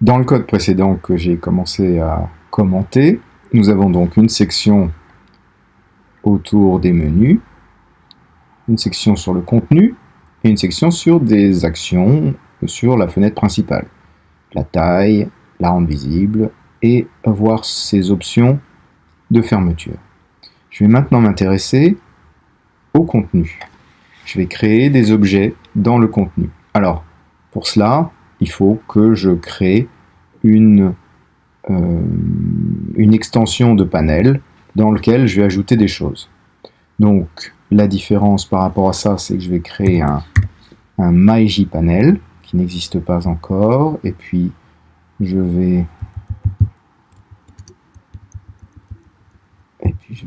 Dans le code précédent que j'ai commencé à commenter, nous avons donc une section autour des menus, une section sur le contenu et une section sur des actions sur la fenêtre principale. La taille, la rendre visible et voir ses options de fermeture. Je vais maintenant m'intéresser au contenu. Je vais créer des objets dans le contenu. Alors, pour cela, il faut que je crée une extension de panel dans lequel je vais ajouter des choses. Donc, la différence par rapport à ça, c'est que je vais créer un MyJPanel qui n'existe pas encore, et puis je vais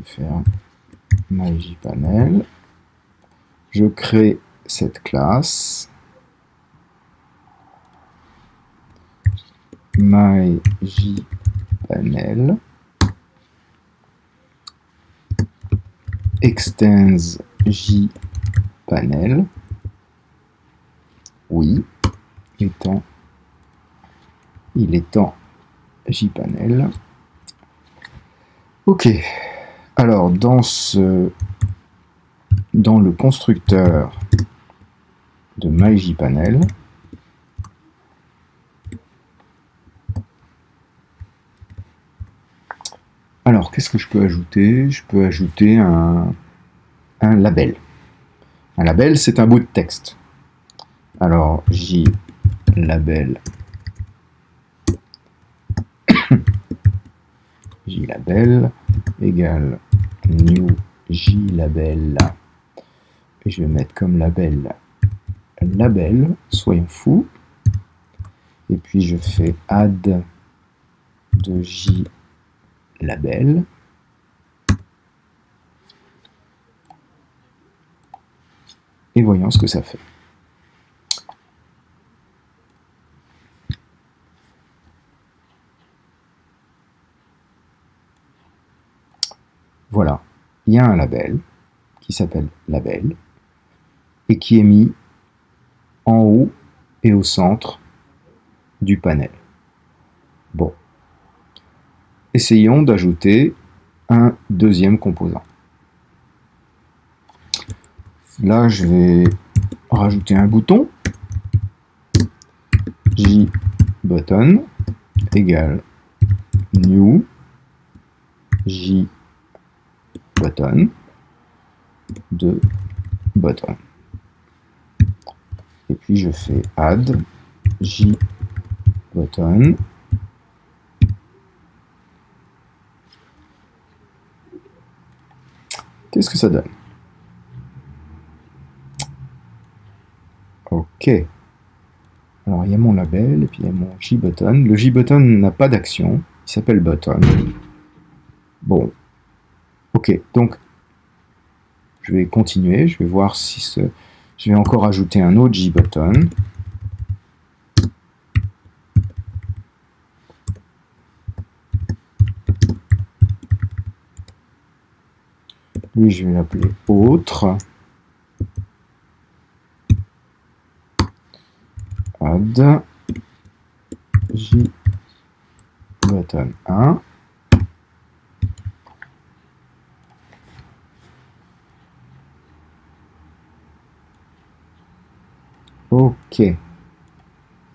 faire MyJPanel. Je crée cette classe MyJPanel extends JPanel, oui, il est en JPanel. Ok, alors dans le constructeur de MyJPanel, alors qu'est-ce que je peux ajouter? Je peux ajouter un label. Un label, c'est un bout de texte. Alors JLabel JLabel égale new JLabel, et je vais mettre comme label label, soyons fous, et puis je fais add de JLabel, et voyons ce que ça fait. Voilà, il y a un label qui s'appelle label et qui est mis en haut et au centre du panel. Bon, essayons d'ajouter un deuxième composant. Là, je vais rajouter un bouton, JButton égale new JButton de button. Et puis je fais add JButton. Qu'est-ce que ça donne? Ok. Alors il y a mon label et puis il y a mon JButton. Le JButton n'a pas d'action, il s'appelle button. Bon. Ok, donc je vais continuer, je vais voir si je vais encore ajouter un autre JButton. Lui, je vais l'appeler autre. Add JButton 1. Ok.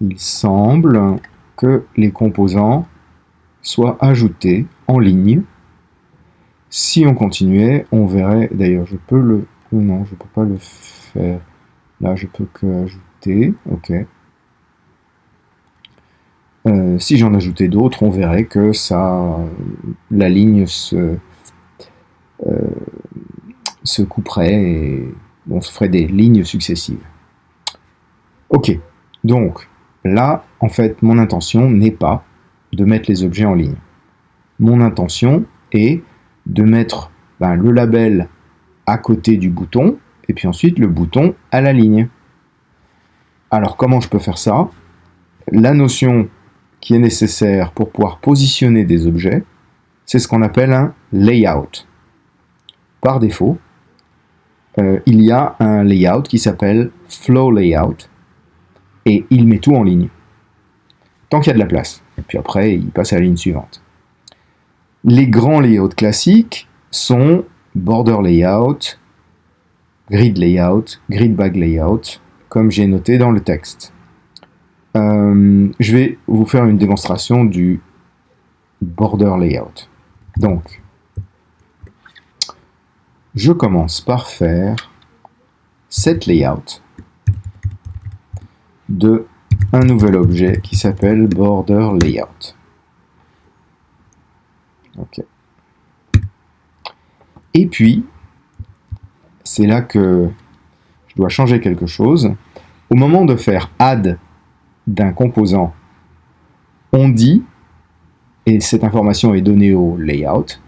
Il semble que les composants soient ajoutés en ligne. Si on continuait, on verrait, d'ailleurs je peux le... Non, je ne peux pas le faire. Là, je peux que ajouter. Ok. Si j'en ajoutais d'autres, on verrait que ça, la ligne se couperait et on se ferait des lignes successives. Ok, donc là, en fait, mon intention n'est pas de mettre les objets en ligne. Mon intention est de mettre le label à côté du bouton et puis ensuite le bouton à la ligne. Alors comment je peux faire ça? La notion qui est nécessaire pour pouvoir positionner des objets, c'est ce qu'on appelle un layout. Par défaut, il y a un layout qui s'appelle flow layout et il met tout en ligne. tant qu'il y a de la place. Et puis après, il passe à la ligne suivante. Les grands layouts classiques sont border layout, grid layout, grid bag layout, comme j'ai noté dans le texte. Je vais vous faire une démonstration du border layout. Donc, je commence par faire set layout de un nouvel objet qui s'appelle border layout. Ok. Et puis, c'est là que je dois changer quelque chose. Au moment de faire add d'un composant, on dit, et cette information est donnée au layout,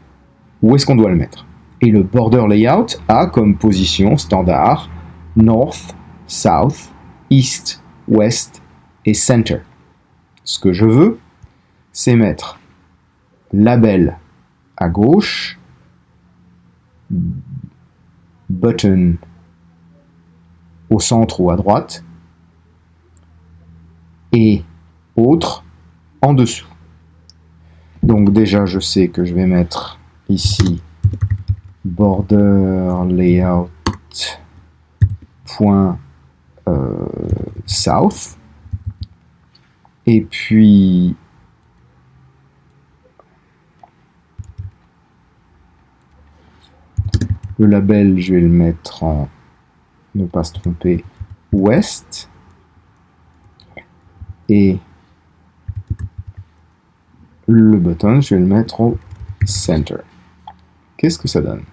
où est-ce qu'on doit le mettre. Et le border layout a comme position standard north, south, east, west et center. Ce que je veux, c'est mettre label à gauche, button au centre ou à droite, et autres en dessous. Donc déjà, je sais que je vais mettre ici border layout point south, et puis le label, je vais le mettre en, ne pas se tromper, west, et le button, je vais le mettre au center. Qu'est-ce que ça donne?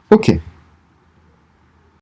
Ok.